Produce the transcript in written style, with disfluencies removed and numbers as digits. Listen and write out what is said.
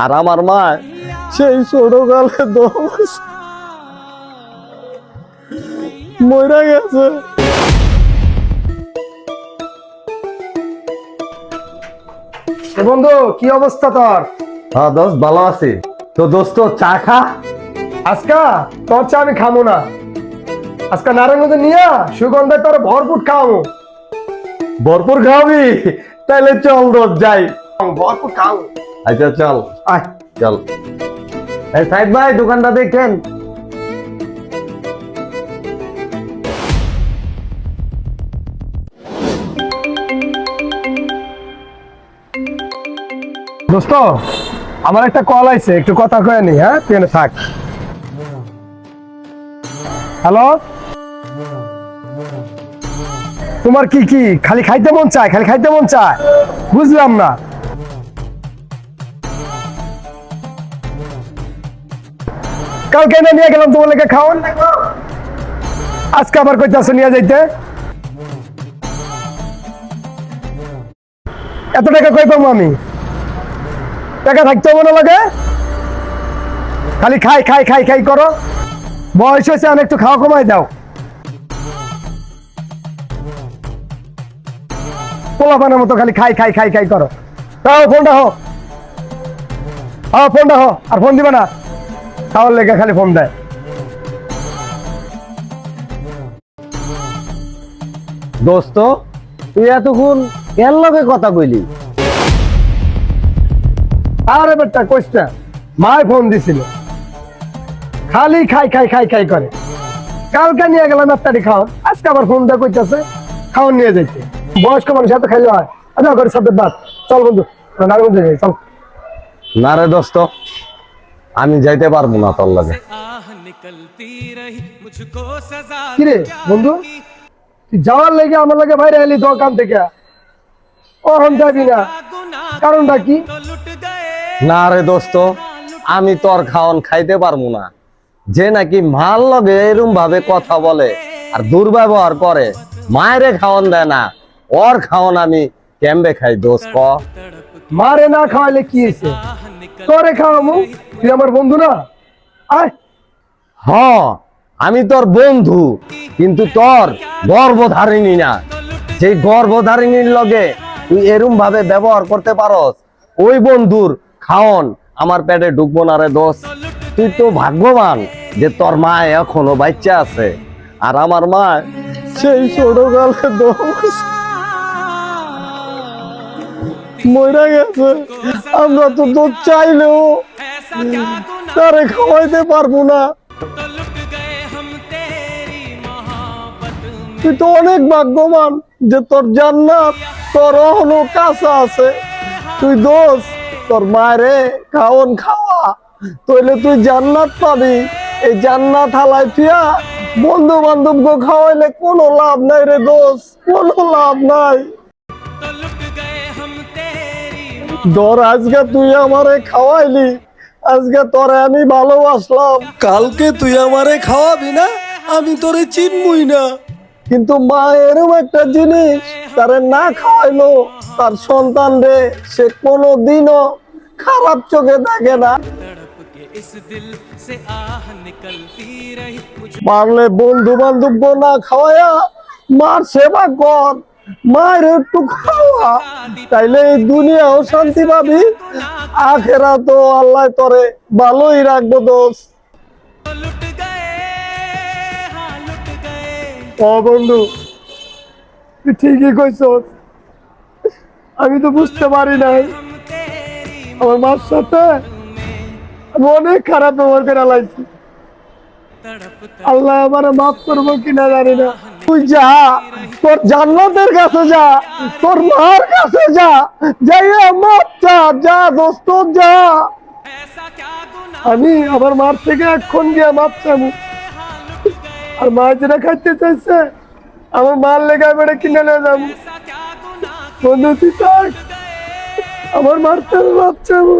আর আমার মা সেই ছোটকালে দোষ মরে গেছে। বন্ধু কি অবস্থা তোর? হ্যাঁ দোস্ত ভালো আছি। তো দোস্ত চা খা। আজকা তোর চা আমি খামো না। আজকা নারায়ণগঞ্জ নিয়ে সুগন্ধে তোর ভরপুর খাওয়াবো। ভরপুর খাওয়াবি? তাইলে চল দোস্ত যাই। ভরপুর খাওয়াবো। আচ্ছা চল আয় চল। এই সাইদ ভাই দোকানটা দেখেন। দোস্ত আমার একটা কল আইছে, একটু কথা কয়ে নি। হ্যাঁ তুই এনে থাক। হ্যালো, তোমার কি কি খালি খাইতে মন চায়? খালি খাইতে মন চায়? বুঝলাম না। কালকে এনে নিয়ে গেলাম তোমার লেগে খাওয়ান, আজকে আবার কইতাছে নিয়ে যাইতে। এত টাকা কই পাবো আমি? টাকা থাকতে মনে লাগে, খালি খাই খাই খাই খাই করো। বয়স হয়েছে, আমি একটু খাওয়া কমাই দাও। পোলাপানের মতো খালি খাই খাই খাই খাই করো। তাও ফোনটা হো, ফোনটা হো। আর ফোন দিবে না, খাওয়ার লেগে খালি ফোন দেয়। দোস্ত তুই এতক্ষণ এর লগে কথা কইলি? আরে বেটা কইস না, মায় ফোন দিছিল। খালি খাই খাই খাই খাই করে। কালকে নিয়ে গেলাম একটা খাওয়ান, আজকে আবার ফোন দেয় কইতাছে খাওয়ান নিয়ে যাইতে। বয়স্ক মানুষ এত খাইলে হয়? আচ্ছা করে সাথে বাদ। চল বন্ধু নারায়ণগঞ্জে যাই, চল। না রে দোস্ত, আমি যাইতে পারবো না তোর লাগে। কিরে বন্ধু, তুই যাওয়ার লেগে আমার লাগে বাইরে এলি দোকান থেকে, ওরম যাবি না, কারণটা কি? না রে দোস্ত, আমি তোর খাওন খাইতে পারবো না। যে নাকি মাল লগে এরম ভাবে কথা বলে আর দুর্ব্যবহার করে, মায়েরে খাওন দেয় না, ওর খাওন আমি কেমবে খাই দোস্ত ক? মারে না খাওয়াইলে কি হয়েছে? তোরে খাওয়ামু, তুই আমার বন্ধু না? আয়। হ, আমি তোর বন্ধু, কিন্তু তোর গর্ভধারিণী না। সেই গর্ভধারিণীর লগে তুই এরম ভাবে ব্যবহার করতে পারস, ওই বন্ধুর খাওন আমার পেটে ঢুকবো না রে দোস্ত। তুই তো ভাগ্যবান যে তোর মা এখনো বাচ্চা আছে, আর আমার মা সেই ছোটকালে দোষ মরে গেছে। আমরা তো দুধ চাইলেও তারে খাওয়াইতে পারবো না। তুই তো অনেক ভাগ্যবান যে তোর জান্নাত তোর এখনো কাছে আছে। তুই দোষ তোর মায়েরে খাওন খাওয়া, তাইলে তুই জান্নাত পাবি। এই জান্নাত হালাই তুইয়া বন্ধু বান্ধব গো খাওয়াইলে কোনো লাভ নাই রে দোষ, কোনো লাভ নাই। ধর আজকে তুই আমারে খাওয়াইলি, আজকে তোরে আমি ভালোবাসলাম, কালকে তুই আমারে খাওয়াবি না, আমি তোরে চিনবই না। কিন্তু মা এরকম একটা জিনিস, তারে না খাওয়াইলো তার সন্তান রে সে কোনোদিনও খারাপ চোখে দেখে না। পারলে বন্ধু বান্ধব না খাওয়ায়া মার সেবা কর, মায়ের একটু খাওয়া, তাইলে এই দুনিয়াও শান্তি পাবি, আখেরা তো আল্লাহ তোরে ভালোই রাখবো দোস্ত। ও বন্ধু, তুই ঠিকই কইছ। আমি তো বুঝতে পারি নাই আমার মার সাথে আমি অনেক খারাপ ব্যবহার করে লাইছি। আল্লাহ আমার মাফ করবো কিনা জানি না। তুই যা, তোর জান্নাতের কাছে যা, তোর মার কাছে যা, যাইয়া মাপ চা, যা দোস্ত যা। আমি আমার মার থেকে এখন গিয়ে মাপ চাবো। আর মা যেটা খাইতে চাইছে আমার মার লেগে আমি এটা কিনে নিয়ে যাবো। বন্ধু তুই থাক, আমার মার থেকে মাপ চাবো।